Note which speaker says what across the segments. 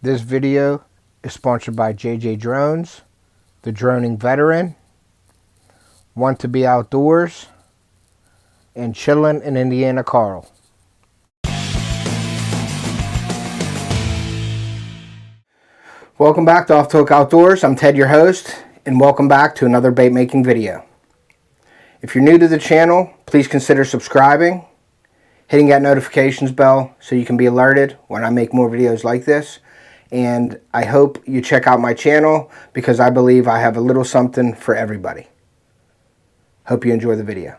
Speaker 1: This video is sponsored by JJ Drones, the droning veteran, Want to Be Outdoors, and Chillin' in Indiana Carl. Welcome back to Off Took Outdoors. I'm Ted, your host, and welcome back to another bait making video. If you're new to the channel, please consider subscribing, hitting that notifications bell so you can be alerted when I make more videos like this. And I hope you check out my channel because I believe I have a little something for everybody. Hope you enjoy the video.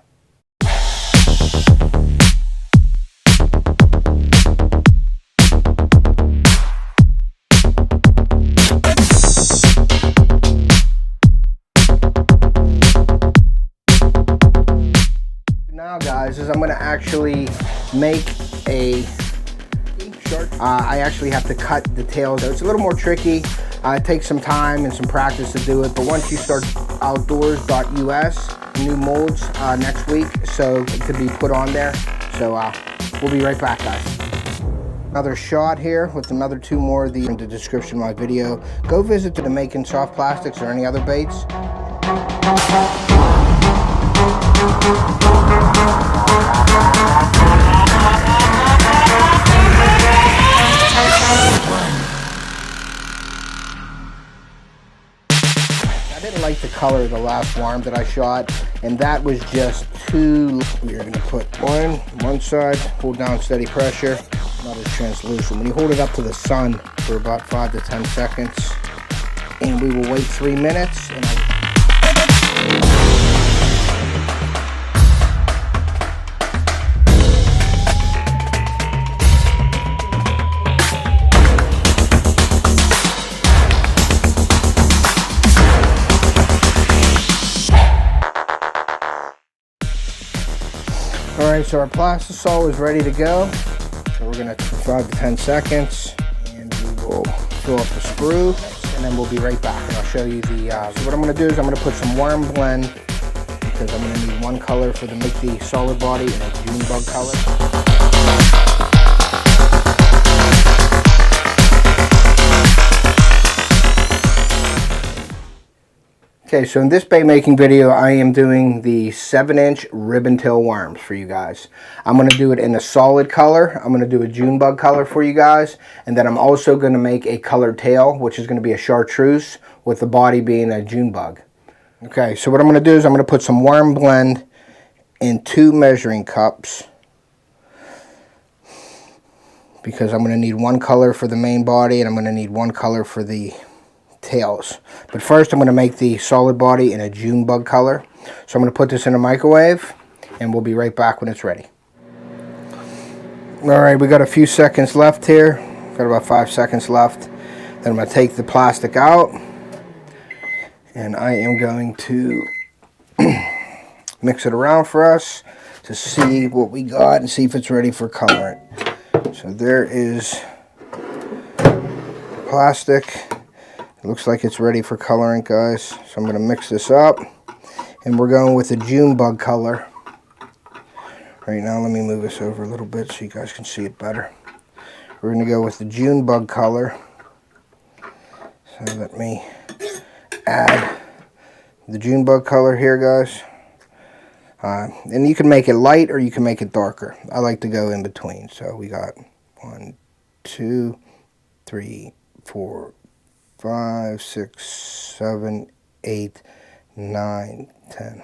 Speaker 1: Now guys, is I'm going to actually make a I actually have to cut the tails. It's a little more tricky. It takes some time and some practice to do it, but once you start outdoors.us, new molds next week, so it could be put on there. So we'll be right back, guys. Another shot here with another two more of these in the description of my video. Go visit the Making Soft Plastics or any other baits. I didn't like the color of the last worm that I shot, and that was just too. We're going to put one side, hold down steady pressure, not as translucent. When you hold it up to the sun for about 5 to 10 seconds, and we will wait 3 minutes. And Alright, so our plastisol is ready to go. So we're going to 5 to 10 seconds, and we will fill up the sprue, and then we'll be right back and I'll show you the, so what I'm going to do is I'm going to put some worm blend, because I'm going to need one color for make the solid body and a June bug color. Okay, so in this bait making video, I am doing the 7-inch ribbon tail worms for you guys. I'm going to do it in a solid color. I'm going to do a June bug color for you guys. And then I'm also going to make a colored tail, which is going to be a chartreuse with the body being a June bug. Okay, so what I'm going to do is I'm going to put some worm blend in 2 measuring cups, because I'm going to need one color for the main body and I'm going to need one color for the tails. But first I'm going to make the solid body in a June bug color. So I'm going to put this in a microwave and we'll be right back when it's ready. Alright, we got a few seconds left here. Got about 5 seconds left. Then I'm going to take the plastic out and I am going to mix it around for us to see what we got and see if it's ready for coloring. So there is plastic. Looks like it's ready for coloring, guys. So I'm going to mix this up, and we're going with the June bug color. Right now, let me move this over a little bit so you guys can see it better. We're going to go with the June bug color. So let me add the June bug color here, guys. And you can make it light or you can make it darker. I like to go in between. So we got 1, 2, 3, 4, 5, 6, 7, 8, 9, 10,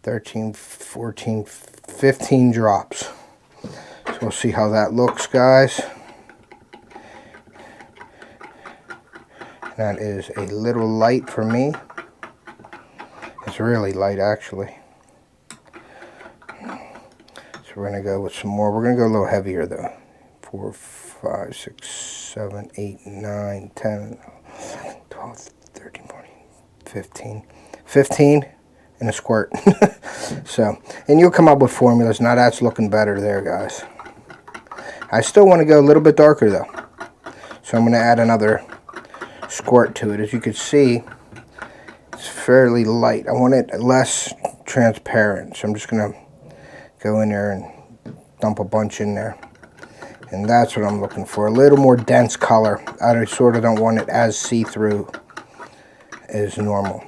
Speaker 1: 13, 14, 15 drops. So we'll see how that looks, guys. That is a little light for me. It's really light, actually. So we're going to go with some more. We're going to go a little heavier, though. 4, 5, 6, 7, 8, 9, 10, 12, 13, 14, 15. 15 in a squirt. So, and you'll come up with formulas. Now that's looking better there, guys. I still want to go a little bit darker, though. So I'm going to add another squirt to it. As you can see, it's fairly light. I want it less transparent. So I'm just going to go in there and dump a bunch in there. And that's what I'm looking for, a little more dense color. I sort of don't want it as see-through as normal.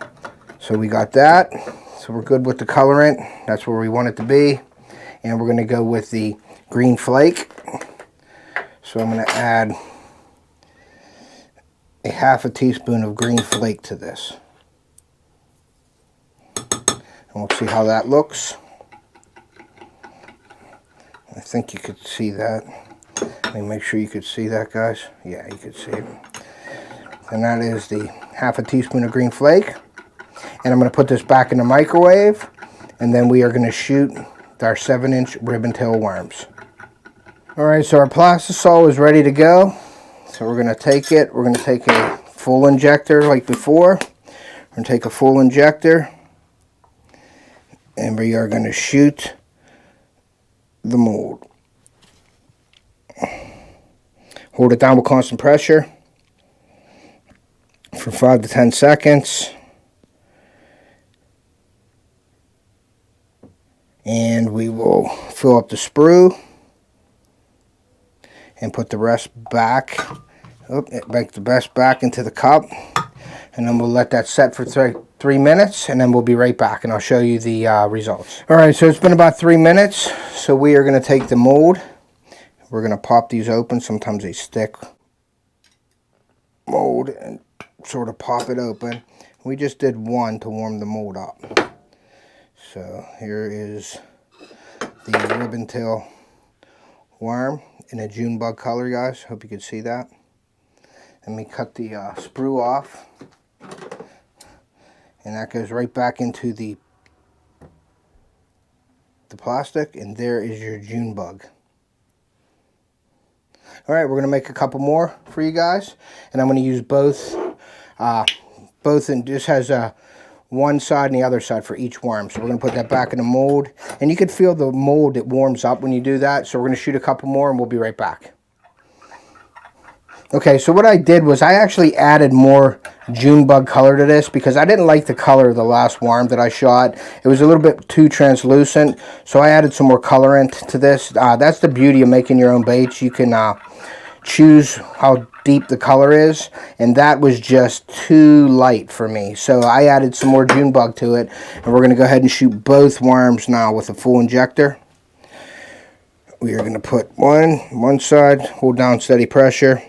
Speaker 1: So we got that. So we're good with the colorant. That's where we want it to be. And we're going to go with the green flake. So I'm going to add a half a teaspoon of green flake to this. And we'll see how that looks. I think you could see that. Let me make sure you could see that, guys. Yeah, you could see it. And that is the half a teaspoon of green flake. And I'm going to put this back in the microwave. And then we are going to shoot our 7-inch ribbon tail worms. Alright, so our plastisol is ready to go. So we're going to take it. We're going to take a full injector like before. We're going to take a full injector. And we are going to shoot the mold. Hold it down with constant pressure for 5 to 10 seconds. And we will fill up the sprue and put the rest back. Make the rest back into the cup. And then we'll let that set for 3 minutes, and then we'll be right back and I'll show you the results. Alright, so it's been about 3 minutes. So we are going to take the mold. We're going to pop these open. Sometimes they stick. Mold and sort of pop it open. We just did one to warm the mold up. So here is the ribbon tail worm in a June bug color, guys. Hope you can see that. Let me cut the sprue off. And that goes right back into the plastic. And there is your June bug. Alright, we're going to make a couple more for you guys. And I'm going to use both. And this has one side and the other side for each worm. So we're going to put that back in the mold. And you can feel the mold, it warms up when you do that. So we're going to shoot a couple more and we'll be right back. Okay, so what I did was I actually added more June bug color to this because I didn't like the color of the last worm that I shot. It was a little bit too translucent, so I added some more colorant to this. That's the beauty of making your own baits. You can choose how deep the color is, and that was just too light for me. So I added some more June bug to it, and we're going to go ahead and shoot both worms now with a full injector. We are going to put one side, hold down steady pressure.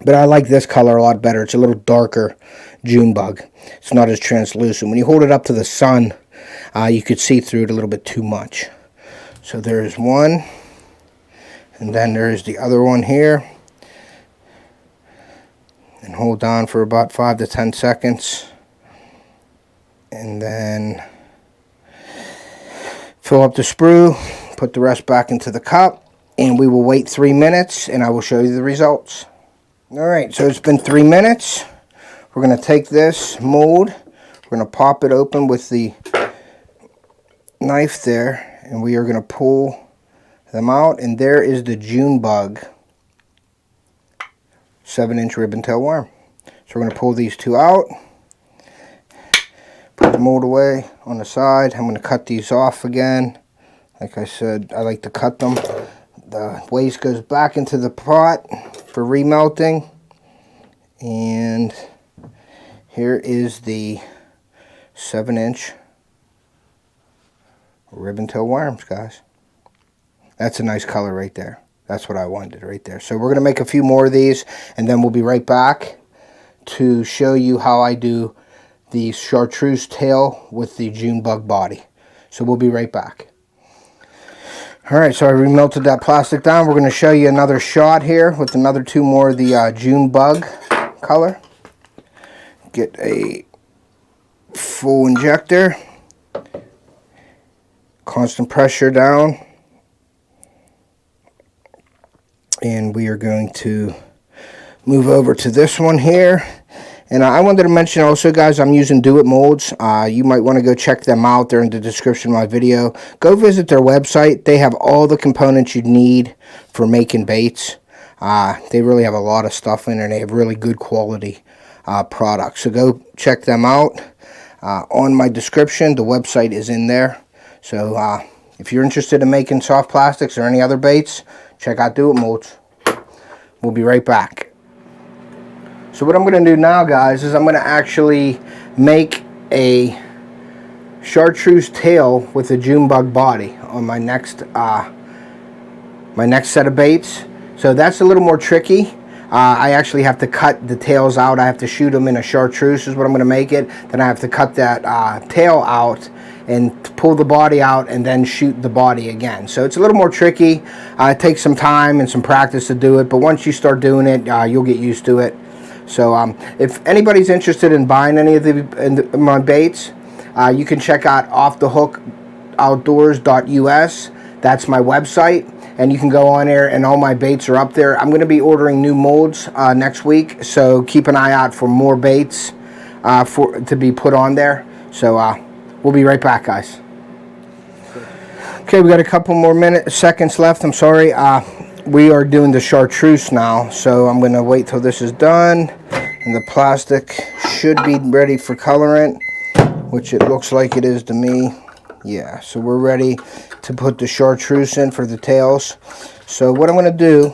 Speaker 1: But I like this color a lot better. It's a little darker June bug. It's not as translucent. When you hold it up to the sun, you could see through it a little bit too much. So there's one. And then there's the other one here. And hold on for about 5 to 10 seconds. And then fill up the sprue. Put the rest back into the cup. And we will wait 3 minutes and I will show you the results. Alright, so it's been 3 minutes. We're going to take this mold, we're going to pop it open with the knife there, and we are going to pull them out, and there is the June bug 7-inch ribbon tail worm. So we're going to pull these two out, put the mold away on the side. I'm going to cut these off again. Like I said, I like to cut them. The waste goes back into the pot for remelting, and here is the 7-inch ribbon tail worms, guys. That's a nice color right there. That's what I wanted right there. So we're going to make a few more of these, and then we'll be right back to show you how I do the chartreuse tail with the June bug body. So we'll be right back. Alright, so I remelted that plastic down. We're going to show you another shot here with another 2 more of the June bug color. Get a full injector. Constant pressure down. And we are going to move over to this one here. And I wanted to mention also, guys, I'm using itMolds. You might want to go check them out. They're in the description of my video. Go visit their website. They have all the components you need for making baits. They really have a lot of stuff in there, and they have really good quality products. So go check them out. On my description, the website is in there. So if you're interested in making soft plastics or any other baits, check out WUTZ-IT. We'll be right back. So what I'm going to do now, guys, is I'm going to actually make a chartreuse tail with a June bug body on my next set of baits. So that's a little more tricky. I actually have to cut the tails out. I have to shoot them in a chartreuse is what I'm going to make it. Then I have to cut that tail out and pull the body out and then shoot the body again. So it's a little more tricky. It takes some time and some practice to do it, but once you start doing it, you'll get used to it. So if anybody's interested in buying any of my baits, you can check out offthehookoutdoors.us. That's my website. And you can go on there and all my baits are up there. I'm going to be ordering new molds next week, so keep an eye out for more baits to be put on there. So we'll be right back, guys. Okay, we got a couple more seconds left. I'm sorry. We are doing the chartreuse now, so I'm going to wait till this is done. And the plastic should be ready for colorant, which it looks like it is to me. Yeah, so we're ready to put the chartreuse in for the tails. So what I'm going to do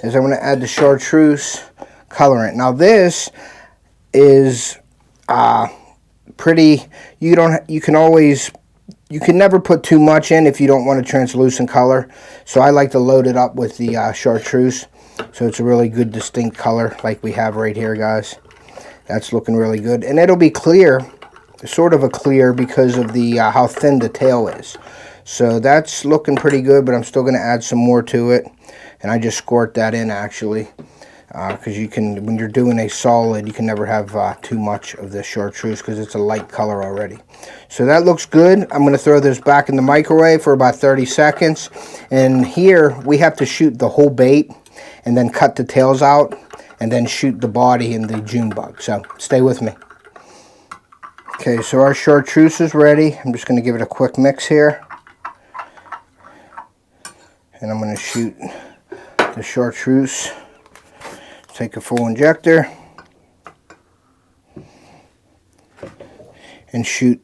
Speaker 1: is I'm going to add the chartreuse colorant. Now this is pretty, you can never put too much in if you don't want a translucent color. So I like to load it up with the chartreuse, so it's a really good distinct color like we have right here, guys. That's looking really good, and it'll be clear, sort of a clear, because of the how thin the tail is. So that's looking pretty good, but I'm still going to add some more to it, and I just squirt that in actually, because you can, when you're doing a solid, you can never have too much of the chartreuse because it's a light color already. So that looks good. I'm going to throw this back in the microwave for about 30 seconds, and here we have to shoot the whole bait and then cut the tails out and then shoot the body in the June bug. So stay with me. Okay, so our chartreuse is ready. I'm just going to give it a quick mix here. And I'm going to shoot the chartreuse. Take a full injector. And shoot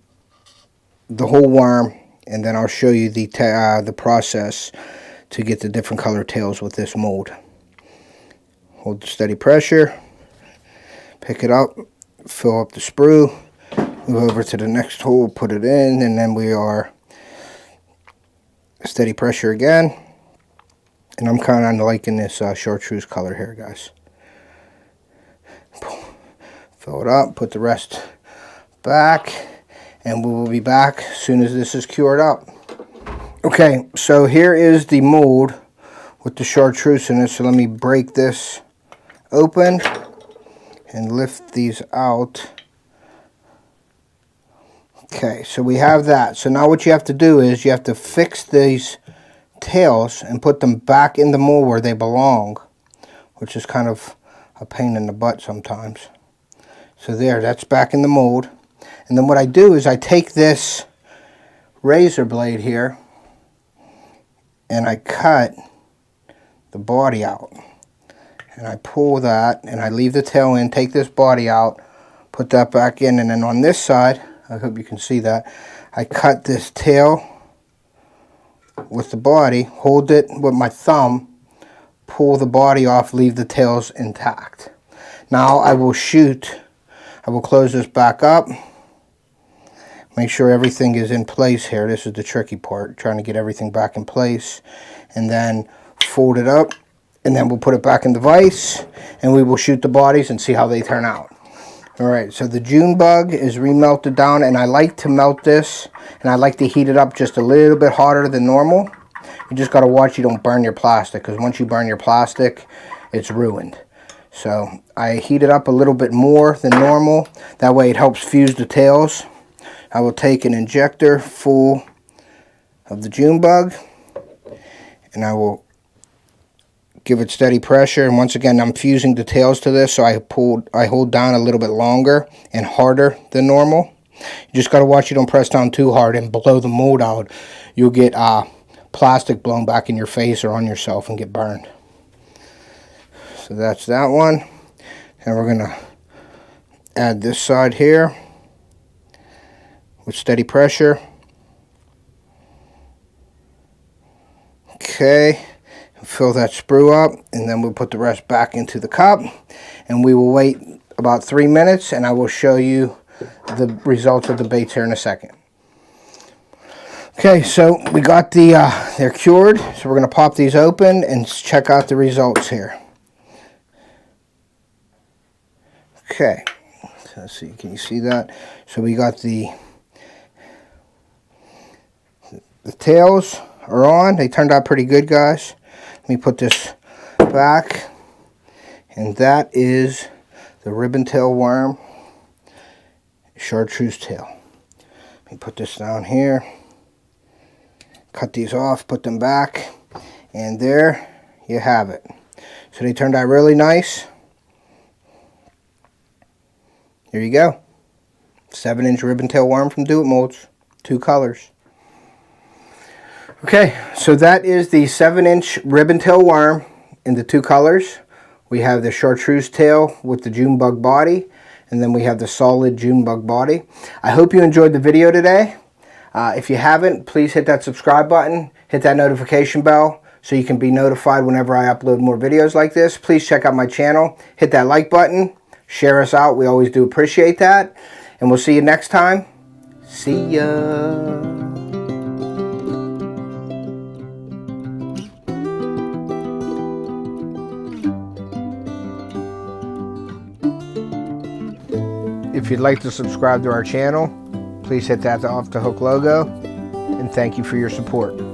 Speaker 1: the whole worm. And then I'll show you the process to get the different color tails with this mold. Hold the steady pressure. Pick it up. Fill up the sprue. Move over to the next hole, put it in, and then we are steady pressure again. And I'm kind of liking this chartreuse color here, guys. Fill it up, put the rest back, and we will be back as soon as this is cured up. Okay, so here is the mold with the chartreuse in it. So let me break this open and lift these out. Okay, so we have that. So now what you have to do is you have to fix these tails and put them back in the mold where they belong, which is kind of a pain in the butt sometimes. So there, that's back in the mold. And then what I do is I take this razor blade here and I cut the body out. And I pull that and I leave the tail in, take this body out, put that back in, and then on this side, I hope you can see that, I cut this tail with the body, hold it with my thumb, pull the body off, leave the tails intact. Now I will close this back up, make sure everything is in place here. This is the tricky part, trying to get everything back in place, and then fold it up, and then we'll put it back in the vise, and we will shoot the bodies and see how they turn out. Alright, so the June bug is remelted down, and I like to melt this, and I like to heat it up just a little bit hotter than normal. You just got to watch you don't burn your plastic, because once you burn your plastic, it's ruined. So I heat it up a little bit more than normal. That way it helps fuse the tails. I will take an injector full of the June bug, and I will give it steady pressure, and once again I'm fusing the tails to this, so I hold down a little bit longer and harder than normal. You just got to watch you don't press down too hard and blow the mold out. You'll get plastic blown back in your face or on yourself and get burned. So that's that one, and we're gonna add this side here with steady pressure. Okay, fill that sprue up, and then we'll put the rest back into the cup, and we will wait about 3 minutes, and I will show you the results of the baits here in a second. Okay, so we got they're cured, so we're going to pop these open and check out the results here. Okay, so let's see, can you see that? So we got the tails are on. They turned out pretty good, guys. Let me put this back, and that is the ribbontailworm chartreuse tail. Let me put this down here, cut these off, put them back, and there you have it. So they turned out really nice. Here you go. 7-inch ribbontailworm from itMolds. 2 colors. Okay, so that is the 7-inch ribbontailworm in the 2 colors. We have the chartreuse tail with the June bug body, and then we have the solid June bug body. I hope you enjoyed the video today. If you haven't, please hit that subscribe button, hit that notification bell so you can be notified whenever I upload more videos like this. Please check out my channel, hit that like button, share us out. We always do appreciate that. And we'll see you next time. See ya. If you'd like to subscribe to our channel, please hit that off the hook logo, and thank you for your support.